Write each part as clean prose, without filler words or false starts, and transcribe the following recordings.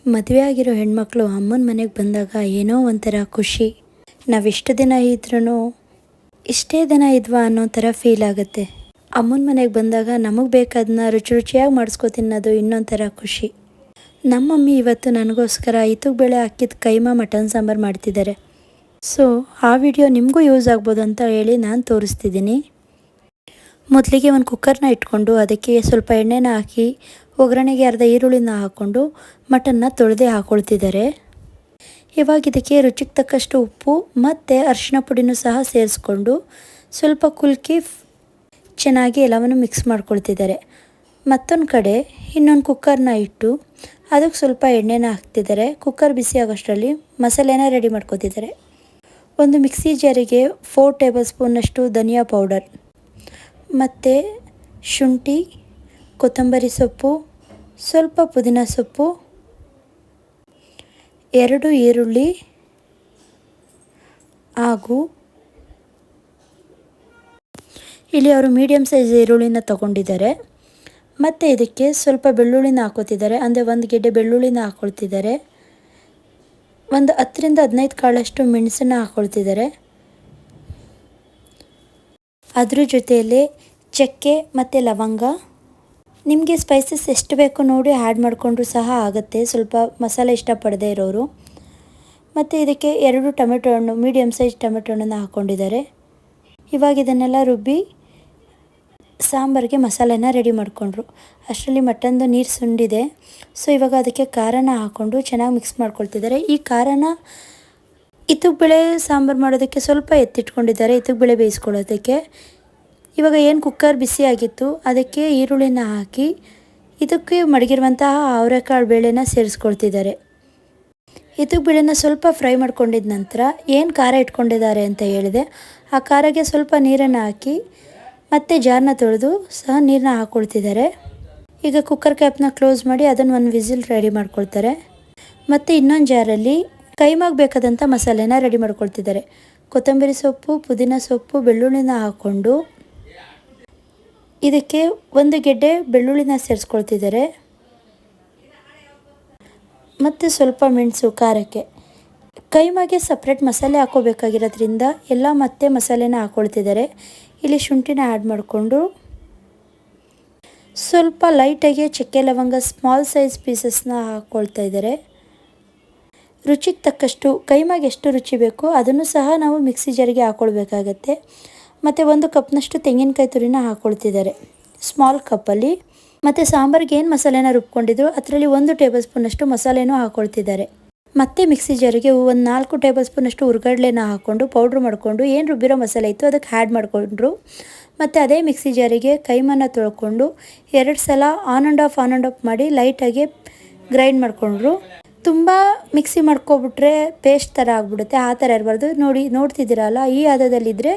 ಮದುವೆ ಆಗಿರೋ ಹೆಣ್ಮಕ್ಳು ಅಮ್ಮನ ಮನೆಗೆ ಬಂದಾಗ ಏನೋ ಒಂಥರ ಖುಷಿ. ನಾವಿಷ್ಟು ದಿನ ಇದ್ರೂ ಇಷ್ಟೇ ದಿನ ಇದ್ವಾ ಅನ್ನೋ ಥರ ಫೀಲ್ ಆಗುತ್ತೆ. ಅಮ್ಮನ ಮನೆಗೆ ಬಂದಾಗ ನಮಗೆ ಬೇಕಾದನ್ನ ರುಚಿ ರುಚಿಯಾಗಿ ಮಾಡಿಸ್ಕೊ ತಿನ್ನೋದು ಇನ್ನೊಂಥರ ಖುಷಿ. ನಮ್ಮ ಮಮ್ಮಿ ಇವತ್ತು ನನಗೋಸ್ಕರ ಬೇಳೆ ಹಾಕಿದ ಕೈಮಾ ಮಟನ್ ಸಾಂಬಾರು ಮಾಡ್ತಿದ್ದಾರೆ. ಸೊ ಆ ವಿಡಿಯೋ ನಿಮಗೂ ಯೂಸ್ ಆಗ್ಬೋದು ಅಂತ ಹೇಳಿ ನಾನು ತೋರಿಸ್ತಿದ್ದೀನಿ. ಮೊದಲಿಗೆ ಒಂದು ಕುಕ್ಕರ್ನ ಇಟ್ಕೊಂಡು ಅದಕ್ಕೆ ಸ್ವಲ್ಪ ಎಣ್ಣೆನ ಹಾಕಿ ಒಗ್ಗರಣೆಗೆ ಅರ್ಧ ಈರುಳ್ಳಿನ ಹಾಕ್ಕೊಂಡು ಮಟನ್ನ ತೊಳೆದೇ ಹಾಕ್ಕೊಳ್ತಿದ್ದಾರೆ. ಇವಾಗ ಇದಕ್ಕೆ ರುಚಿಗೆ ತಕ್ಕಷ್ಟು ಉಪ್ಪು ಮತ್ತು ಅರಿಶಿನ ಪುಡಿನೂ ಸಹ ಸೇರಿಸ್ಕೊಂಡು ಸ್ವಲ್ಪ ಕುಲ್ಕಿ ಚೆನ್ನಾಗಿ ಎಲ್ಲವನ್ನು ಮಿಕ್ಸ್ ಮಾಡ್ಕೊಳ್ತಿದ್ದಾರೆ. ಮತ್ತೊಂದು ಕಡೆ ಇನ್ನೊಂದು ಕುಕ್ಕರ್ನ ಇಟ್ಟು ಅದಕ್ಕೆ ಸ್ವಲ್ಪ ಎಣ್ಣೆನ ಹಾಕ್ತಿದ್ದಾರೆ. ಕುಕ್ಕರ್ ಬಿಸಿ ಆಗೋಷ್ಟರಲ್ಲಿ ಮಸಾಲೆನ ರೆಡಿ ಮಾಡ್ಕೊತಿದ್ದಾರೆ. ಒಂದು ಮಿಕ್ಸಿ ಜಾರಿಗೆ 4 ಟೇಬಲ್ ಸ್ಪೂನಷ್ಟು ಧನಿಯಾ ಪೌಡರ್ ಮತ್ತು ಶುಂಠಿ, ಕೊತ್ತಂಬರಿ ಸೊಪ್ಪು, ಸ್ವಲ್ಪ ಪುದೀನ ಸೊಪ್ಪು, 2 ಈರುಳ್ಳಿ ಹಾಗೂ ಇಲ್ಲಿ ಅವರು ಮೀಡಿಯಮ್ ಸೈಜ್ ಈರುಳ್ಳಿನ ತಗೊಂಡಿದ್ದಾರೆ. ಮತ್ತು ಇದಕ್ಕೆ ಸ್ವಲ್ಪ ಬೆಳ್ಳುಳ್ಳಿನ ಹಾಕೋತಿದ್ದಾರೆ. ಅಂದರೆ 1 ಗೆಡ್ಡೆ ಬೆಳ್ಳುಳ್ಳಿನ ಹಾಕ್ಕೊಳ್ತಿದ್ದಾರೆ. ಒಂದು 10 ರಿಂದ 15 ಕಾಳಷ್ಟು ಮೆಣಸನ್ನು ಹಾಕ್ಕೊಳ್ತಿದ್ದಾರೆ. ಅದ್ರ ಜೊತೆಯಲ್ಲಿ ಚಕ್ಕೆ ಮತ್ತು ಲವಂಗ, ನಿಮಗೆ ಸ್ಪೈಸಸ್ ಎಷ್ಟು ಬೇಕೋ ನೋಡಿ ಆ್ಯಡ್ ಮಾಡಿಕೊಂಡ್ರೂ ಸಹ ಆಗುತ್ತೆ, ಸ್ವಲ್ಪ ಮಸಾಲೆ ಇಷ್ಟಪಡದೇ ಇರೋರು. ಮತ್ತು ಇದಕ್ಕೆ 2 ಟೊಮೆಟೊ ಹಣ್ಣು, ಮೀಡಿಯಮ್ ಸೈಜ್ ಟೊಮೆಟೊ ಹಣ್ಣನ್ನು ಹಾಕ್ಕೊಂಡಿದ್ದಾರೆ. ಇವಾಗ ಇದನ್ನೆಲ್ಲ ರುಬ್ಬಿ ಸಾಂಬಾರಿಗೆ ಮಸಾಲೆನ ರೆಡಿ ಮಾಡಿಕೊಂಡ್ರು. ಅಷ್ಟರಲ್ಲಿ ಮಟನ್ದು ನೀರು ಸುಂಡಿದೆ. ಸೊ ಇವಾಗ ಅದಕ್ಕೆ ಖಾರನ ಹಾಕ್ಕೊಂಡು ಚೆನ್ನಾಗಿ ಮಿಕ್ಸ್ ಮಾಡ್ಕೊಳ್ತಿದ್ದಾರೆ. ಈ ಖಾರನ ಬೇಳೆ ಸಾಂಬಾರು ಮಾಡೋದಕ್ಕೆ ಸ್ವಲ್ಪ ಎತ್ತಿಟ್ಕೊಂಡಿದ್ದಾರೆ, ಬೇಳೆ ಬೇಯಿಸ್ಕೊಳ್ಳೋದಕ್ಕೆ. ಇವಾಗ ಏನು ಕುಕ್ಕರ್ ಬಿಸಿ ಆಗಿತ್ತು ಅದಕ್ಕೆ ಈರುಳ್ಳಿನ ಹಾಕಿ ಇದಕ್ಕೆ ಮಡಗಿರುವಂತಹ ಅವರೆಕಾಳು ಬೇಳೆನ ಸೇರಿಸ್ಕೊಳ್ತಿದ್ದಾರೆ. ಬೇಳೆನ ಸ್ವಲ್ಪ ಫ್ರೈ ಮಾಡ್ಕೊಂಡಿದ್ದ ನಂತರ ಏನು ಖಾರ ಇಟ್ಕೊಂಡಿದ್ದಾರೆ ಅಂತ ಹೇಳಿದೆ, ಆ ಖಾರಕ್ಕೆ ಸ್ವಲ್ಪ ನೀರನ್ನು ಹಾಕಿ ಮತ್ತು ಜಾರನ್ನ ತೊಳೆದು ಸಹ ನೀರನ್ನ ಹಾಕ್ಕೊಳ್ತಿದ್ದಾರೆ. ಈಗ ಕುಕ್ಕರ್ ಕ್ಯಾಪ್ನ ಕ್ಲೋಸ್ ಮಾಡಿ ಅದನ್ನು 1 ವಿಸಿಲ್ ರೆಡಿ ಮಾಡ್ಕೊಳ್ತಾರೆ. ಮತ್ತು ಇನ್ನೊಂದು ಜಾರಲ್ಲಿ ಕೈಮಾಗೆ ಬೇಕಾದಂಥ ಮಸಾಲೆನ ರೆಡಿ ಮಾಡ್ಕೊಳ್ತಿದ್ದಾರೆ. ಕೊತ್ತಂಬರಿ ಸೊಪ್ಪು, ಪುದೀನ ಸೊಪ್ಪು, ಬೆಳ್ಳುಳ್ಳಿನ ಹಾಕ್ಕೊಂಡು ಇದಕ್ಕೆ 1 ಗೆಡ್ಡೆ ಬೆಳ್ಳುಳ್ಳಿನ ಸೇರಿಸ್ಕೊಳ್ತಿದ್ದಾರೆ. ಮತ್ತು ಸ್ವಲ್ಪ ಮೆಣಸು ಖಾರಕ್ಕೆ. ಕೈಮಾಗೆ ಸಪ್ರೇಟ್ ಮಸಾಲೆ ಹಾಕೋಬೇಕಾಗಿರೋದ್ರಿಂದ ಎಲ್ಲ ಮತ್ತೆ ಮಸಾಲೆನ ಹಾಕ್ಕೊಳ್ತಿದ್ದಾರೆ. ಇಲ್ಲಿ ಶುಂಠಿನ ಆ್ಯಡ್ ಮಾಡಿಕೊಂಡು ಸ್ವಲ್ಪ ಲೈಟಾಗಿ ಚಕ್ಕೆ ಲವಂಗ ಸ್ಮಾಲ್ ಸೈಜ್ ಪೀಸಸ್ನ ಹಾಕ್ಕೊಳ್ತಾ ಇದ್ದಾರೆ. ರುಚಿಗೆ ತಕ್ಕಷ್ಟು ಕೈಮಾಗೆ ಎಷ್ಟು ರುಚಿ ಬೇಕೋ ಅದನ್ನು ಸಹ ನಾವು ಮಿಕ್ಸಿ ಜಾರಿಗೆ ಹಾಕ್ಕೊಳ್ಬೇಕಾಗತ್ತೆ. ಮತ್ತು 1 ಕಪ್ನಷ್ಟು ತೆಂಗಿನಕಾಯಿ ತುರಿನ ಹಾಕ್ಕೊಳ್ತಿದ್ದಾರೆ ಸ್ಮಾಲ್ ಕಪ್ಪಲ್ಲಿ. ಮತ್ತು ಸಾಂಬಾರಿಗೆ ಏನು ಮಸಾಲೆನ ರುಬ್ಕೊಂಡಿದ್ರು ಅದರಲ್ಲಿ 1 ಟೇಬಲ್ ಸ್ಪೂನಷ್ಟು ಮಸಾಲೆನೂ ಹಾಕ್ಕೊಳ್ತಿದ್ದಾರೆ. ಮತ್ತು ಮಿಕ್ಸಿ ಜಾರಿಗೆ 4 ಟೇಬಲ್ ಸ್ಪೂನಷ್ಟು ಹುರ್ಗಡ್ಲೆನ ಹಾಕ್ಕೊಂಡು ಪೌಡ್ರ್ ಮಾಡಿಕೊಂಡು ಏನು ರುಬ್ಬಿರೋ ಮಸಾಲೆ ಇತ್ತು ಅದಕ್ಕೆ ಆ್ಯಡ್ ಮಾಡಿಕೊಂಡ್ರು. ಮತ್ತು ಅದೇ ಮಿಕ್ಸಿ ಜಾರಿಗೆ ಕೈಮನ ತೊಳ್ಕೊಂಡು 2 ಸಲ ಆನ್ ಆ್ಯಂಡ್ ಆಫ್ ಮಾಡಿ ಲೈಟಾಗಿ ಗ್ರೈಂಡ್ ಮಾಡಿಕೊಂಡ್ರು. ತುಂಬ ಮಿಕ್ಸಿ ಮಾಡ್ಕೊಬಿಟ್ರೆ ಪೇಸ್ಟ್ ಥರ ಆಗಿಬಿಡುತ್ತೆ, ಆ ಥರ ಇರಬಾರ್ದು. ನೋಡ್ತಿದ್ದೀರಲ್ಲ, ಈ ಹದದಲ್ಲಿದ್ದರೆ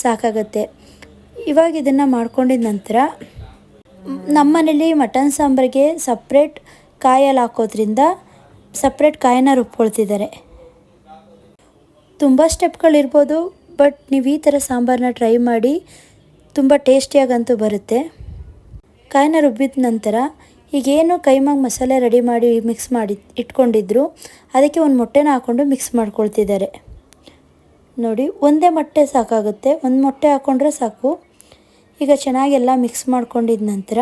ಸಾಕಾಗತ್ತೆ. ಇವಾಗ ಇದನ್ನು ಮಾಡ್ಕೊಂಡಿದ ನಂತರ ನಮ್ಮನೇಲಿ ಮಟನ್ ಸಾಂಬಾರಿಗೆ ಸಪ್ರೇಟ್ ಕಾಯಲ್ಲಿ ಹಾಕೋದ್ರಿಂದ ಸಪ್ರೇಟ್ ಕಾಯಿನ ರುಬ್ಕೊಳ್ತಿದ್ದಾರೆ. ತುಂಬ ಸ್ಟೆಪ್ಗಳಿರ್ಬೋದು, ಬಟ್ ನೀವು ಈ ಥರ ಸಾಂಬಾರನ್ನ ಟ್ರೈ ಮಾಡಿ, ತುಂಬ ಟೇಸ್ಟಿಯಾಗಂತೂ ಬರುತ್ತೆ. ಕಾಯಿನ ರುಬ್ಬಿದ ನಂತರ ಈಗೇನು ಕೈಮಾಗೆ ಮಸಾಲೆ ರೆಡಿ ಮಾಡಿ ಮಿಕ್ಸ್ ಮಾಡಿ ಇಟ್ಕೊಂಡಿದ್ರು ಅದಕ್ಕೆ 1 ಮೊಟ್ಟೆನ ಹಾಕ್ಕೊಂಡು ಮಿಕ್ಸ್ ಮಾಡ್ಕೊಳ್ತಿದ್ದಾರೆ. ನೋಡಿ, ಒಂದೇ ಮೊಟ್ಟೆ ಸಾಕಾಗುತ್ತೆ, 1 ಮೊಟ್ಟೆ ಹಾಕ್ಕೊಂಡ್ರೆ ಸಾಕು. ಈಗ ಚೆನ್ನಾಗೆಲ್ಲ ಮಿಕ್ಸ್ ಮಾಡ್ಕೊಂಡಿದ ನಂತರ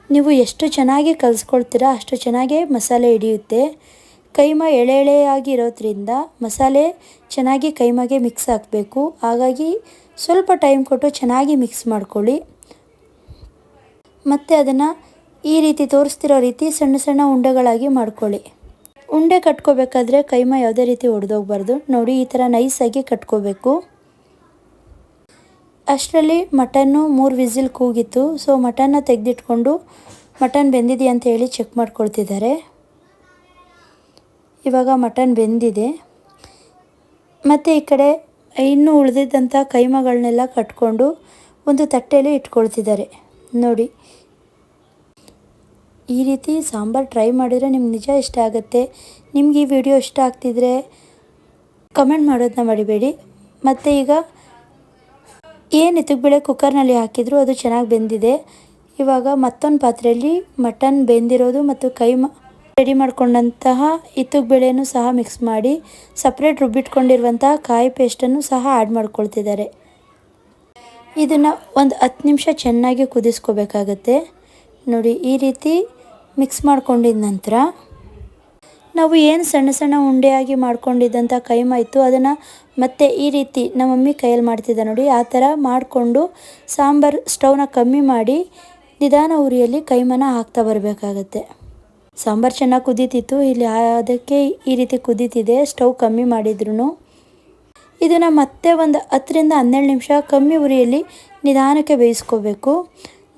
ನೀವು ಎಷ್ಟು ಚೆನ್ನಾಗಿ ಕಲಿಸ್ಕೊಳ್ತೀರಾ ಅಷ್ಟು ಚೆನ್ನಾಗೇ ಮಸಾಲೆ ಹಿಡಿಯುತ್ತೆ. ಕೈಮಾ ಎಳೆಯಾಗಿ ಇರೋದ್ರಿಂದ ಮಸಾಲೆ ಚೆನ್ನಾಗಿ ಕೈಮಾಗೆ ಮಿಕ್ಸ್ ಆಗಬೇಕು. ಹಾಗಾಗಿ ಸ್ವಲ್ಪ ಟೈಮ್ ಕೊಟ್ಟು ಚೆನ್ನಾಗಿ ಮಿಕ್ಸ್ ಮಾಡ್ಕೊಳ್ಳಿ. ಮತ್ತು ಅದನ್ನು ಈ ರೀತಿ ತೋರಿಸ್ತಿರೋ ರೀತಿ ಸಣ್ಣ ಸಣ್ಣ ಉಂಡೆಗಳಾಗಿ ಮಾಡ್ಕೊಳ್ಳಿ. ಉಂಡೆ ಕಟ್ಕೋಬೇಕಾದ್ರೆ ಕೈಮಾ ಯಾವುದೇ ರೀತಿ ಒಡೆದೋಗ್ಬಾರ್ದು. ನೋಡಿ, ಈ ಥರ ನೈಸಾಗಿ ಕಟ್ಕೋಬೇಕು. ಅಷ್ಟರಲ್ಲಿ ಮಟನ್ನು 3 ವಿಸಿಲ್ ಕೂಗಿತ್ತು. ಸೊ ಮಟನ್ನ ತೆಗೆದಿಟ್ಕೊಂಡು ಮಟನ್ ಬೆಂದಿದೆಯಾ ಅಂತ ಹೇಳಿ ಚೆಕ್ ಮಾಡ್ಕೊಳ್ತಿದ್ದಾರೆ. ಇವಾಗ ಮಟನ್ ಬೆಂದಿದೆ. ಮತ್ತು ಈ ಕಡೆ ಇನ್ನೂ ಉಳಿದಿದ್ದಂಥ ಕೈಮಾಗಳನ್ನೆಲ್ಲ ಕಟ್ಕೊಂಡು ಒಂದು ತಟ್ಟೆಯಲ್ಲಿ ಇಟ್ಕೊಳ್ತಿದ್ದಾರೆ. ನೋಡಿ, ಈ ರೀತಿ ಸಾಂಬಾರು ಟ್ರೈ ಮಾಡಿದರೆ ನಿಮ್ಗೆ ನಿಜ ಇಷ್ಟ ಆಗುತ್ತೆ. ನಿಮ್ಗೆ ಈ ವಿಡಿಯೋ ಇಷ್ಟ ಆಗ್ತಿದ್ರೆ ಕಮೆಂಟ್ ಮಾಡೋದನ್ನ ಮರಿಬೇಡಿ. ಮತ್ತು ಈಗ ಏನು ಬೇಳೆ ಕುಕ್ಕರ್ನಲ್ಲಿ ಹಾಕಿದ್ರು ಅದು ಚೆನ್ನಾಗಿ ಬೆಂದಿದೆ. ಇವಾಗ ಮತ್ತೊಂದು ಪಾತ್ರೆಯಲ್ಲಿ ಮಟನ್ ಬೆಂದಿರೋದು ಮತ್ತು ರೆಡಿ ಮಾಡ್ಕೊಂಡಂತಹ ಇತ್ತಗ್ ಬೇಳೆನೂ ಸಹ ಮಿಕ್ಸ್ ಮಾಡಿ ಸಪ್ರೇಟ್ ರುಬ್ಬಿಟ್ಕೊಂಡಿರುವಂತಹ ಕಾಯಿ ಪೇಸ್ಟನ್ನು ಸಹ ಆ್ಯಡ್ ಮಾಡ್ಕೊಳ್ತಿದ್ದಾರೆ. ಇದನ್ನು ಒಂದು 10 ನಿಮಿಷ ಚೆನ್ನಾಗಿ ಕುದಿಸ್ಕೋಬೇಕಾಗತ್ತೆ. ನೋಡಿ ಈ ರೀತಿ ಮಿಕ್ಸ್ ಮಾಡ್ಕೊಂಡಿದ ನಂತರ ನಾವು ಏನು ಸಣ್ಣ ಸಣ್ಣ ಉಂಡೆಯಾಗಿ ಮಾಡ್ಕೊಂಡಿದ್ದಂಥ ಕೈಮಾ ಇತ್ತು ಅದನ್ನು ಮತ್ತೆ ಈ ರೀತಿ ನಮ್ಮ ಮಮ್ಮಿ ಕೈಯಲ್ಲಿ ಮಾಡ್ತಿದ್ದೆ ನೋಡಿ, ಆ ಥರ ಮಾಡಿಕೊಂಡು ಸಾಂಬಾರು ಸ್ಟವ್ನ ಕಮ್ಮಿ ಮಾಡಿ ನಿಧಾನ ಉರಿಯಲ್ಲಿ ಕೈಮಾನ ಹಾಕ್ತಾ ಬರಬೇಕಾಗತ್ತೆ. ಸಾಂಬಾರು ಚೆನ್ನಾಗಿ ಕುದೀತಿತ್ತು, ಇಲ್ಲಿ ಅದಕ್ಕೆ ಈ ರೀತಿ ಕುದೀತಿದೆ ಸ್ಟವ್ ಕಮ್ಮಿ ಮಾಡಿದ್ರು. ಇದನ್ನು ಮತ್ತೆ ಒಂದು 10ರಿಂದ 12 ನಿಮಿಷ ಕಮ್ಮಿ ಉರಿಯಲ್ಲಿ ನಿಧಾನಕ್ಕೆ ಬೇಯಿಸ್ಕೋಬೇಕು.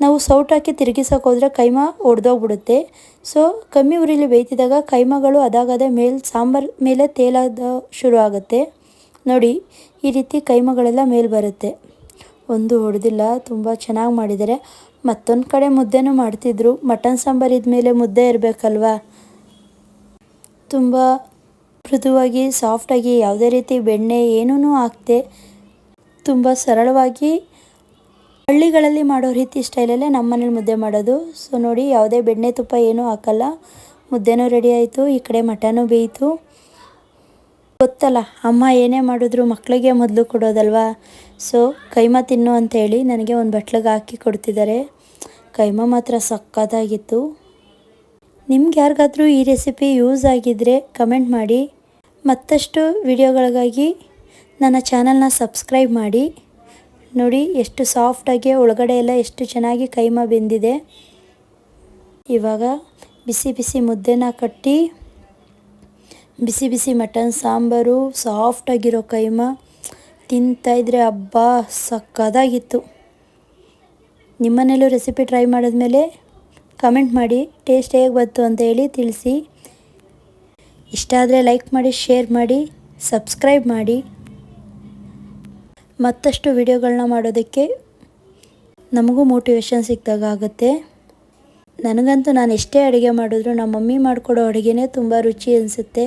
ನಾವು ಸೌಟಾಕಿ ತಿರುಗಿಸೋಕೆ ಹೋದರೆ ಕೈಮಾ ಒಡೆದೋಗ್ಬಿಡುತ್ತೆ. ಸೊ ಕಮ್ಮಿ ಉರಿಲಿ ಬೇಯ್ತಿದ್ದಾಗ ಕೈಮಾಗಳು ಅದಾಗದೇ ಸಾಂಬಾರು ಮೇಲೆ ತೇಲೋದು ಶುರು ಆಗುತ್ತೆ. ನೋಡಿ ಈ ರೀತಿ ಕೈಮಾಗಳೆಲ್ಲ ಮೇಲೆ ಬರುತ್ತೆ. ಒಂದು ಹೊಡೆದಿಲ್ಲ, ತುಂಬ ಚೆನ್ನಾಗಿ ಮಾಡಿದ್ದಾರೆ. ಮತ್ತೊಂದು ಕಡೆ ಮುದ್ದೆನೂ ಮಾಡ್ತಿದ್ರು. ಮಟನ್ ಸಾಂಬಾರು ಇದ್ಮೇಲೆ ಮುದ್ದೆ ಇರಬೇಕಲ್ವಾ, ತುಂಬ ಮೃದುವಾಗಿ ಸಾಫ್ಟಾಗಿ ಯಾವುದೇ ರೀತಿ ಬೆಣ್ಣೆ ಏನೂ ಹಾಕದೆ ತುಂಬ ಸರಳವಾಗಿ ಹಳ್ಳಿಗಳಲ್ಲಿ ಮಾಡೋ ರೀತಿ ಸ್ಟೈಲಲ್ಲೇ ನಮ್ಮ ಮನೇಲಿ ಮುದ್ದೆ ಮಾಡೋದು. ಸೊ ನೋಡಿ ಯಾವುದೇ ಬೆಣ್ಣೆ ತುಪ್ಪ ಏನೂ ಹಾಕಲ್ಲ. ಮುದ್ದೆನೂ ರೆಡಿ ಆಯಿತು, ಈ ಕಡೆ ಮಟನೂ ಬೇಯಿತು. ಗೊತ್ತಲ್ಲ ಅಮ್ಮ ಏನೇ ಮಾಡಿದ್ರು ಮಕ್ಕಳಿಗೆ ಮೊದಲು ಕೊಡೋದಲ್ವಾ. ಸೊ ಕೈಮಾ ತಿನ್ನು ಅಂತೇಳಿ ನನಗೆ ಒಂದು ಬಟ್ಲಿಗೆ ಹಾಕಿ ಕೊಡ್ತಿದ್ದಾರೆ. ಕೈಮಾ ಮಾತ್ರ ಸಕ್ಕತ್ತಾಗಿತ್ತು. ನಿಮ್ಗೆ ಯಾರಿಗಾದ್ರೂ ಈ ರೆಸಿಪಿ ಯೂಸ್ ಆಗಿದ್ದರೆ ಕಮೆಂಟ್ ಮಾಡಿ. ಮತ್ತಷ್ಟು ವಿಡಿಯೋಗಳಿಗಾಗಿ ನನ್ನ ಚಾನಲ್ನ ಸಬ್ಸ್ಕ್ರೈಬ್ ಮಾಡಿ. ನೋಡಿ ಎಷ್ಟು ಸಾಫ್ಟಾಗಿ ಒಳಗಡೆ ಎಲ್ಲ ಎಷ್ಟು ಚೆನ್ನಾಗಿ ಕೈಮಾ ಬೆಂದಿದೆ. ಇವಾಗ ಬಿಸಿ ಬಿಸಿ ಮುದ್ದೆನ ಕಟ್ಟಿ ಬಿಸಿ ಬಿಸಿ ಮಟನ್ ಸಾಂಬಾರು ಸಾಫ್ಟಾಗಿರೋ ಕೈಮಾ ತಿಂತಾಯಿದ್ರೆ ಹಬ್ಬ ಸಕ್ಕತ್ತಾಗಿತ್ತು. ನಿಮ್ಮನೇಲೂ ರೆಸಿಪಿ ಟ್ರೈ ಮಾಡಿದ್ಮೇಲೆ ಕಮೆಂಟ್ ಮಾಡಿ ಟೇಸ್ಟ್ ಹೇಗೆ ಬಂತು ಅಂತ ಹೇಳಿ ತಿಳಿಸಿ. ಇಷ್ಟ ಆದರೆ ಲೈಕ್ ಮಾಡಿ, ಶೇರ್ ಮಾಡಿ, ಸಬ್ಸ್ಕ್ರೈಬ್ ಮಾಡಿ. ಮತ್ತಷ್ಟು ವಿಡಿಯೋಗಳನ್ನ ಮಾಡೋದಕ್ಕೆ ನಮಗೂ ಮೋಟಿವೇಶನ್ ಸಿಕ್ಕಿದಾಗ ಆಗುತ್ತೆ. ನನಗಂತೂ ನಾನು ಎಷ್ಟೇ ಅಡುಗೆ ಮಾಡಿದ್ರು ನಮ್ಮ ಮಮ್ಮಿ ಮಾಡಿಕೊಡೋ ಅಡುಗೆನೇ ತುಂಬ ರುಚಿ ಅನಿಸುತ್ತೆ.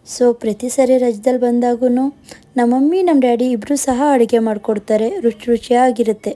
ಸೊ ಪ್ರತಿ ಸರಿ ರಜದಲ್ಲಿ ಬಂದಾಗೂ ನಮ್ಮ ಮಮ್ಮಿ ನಮ್ಮ ಡ್ಯಾಡಿ ಇಬ್ಬರೂ ಸಹ ಅಡುಗೆ ಮಾಡಿಕೊಡ್ತಾರೆ, ರುಚಿಯಾಗಿರುತ್ತೆ.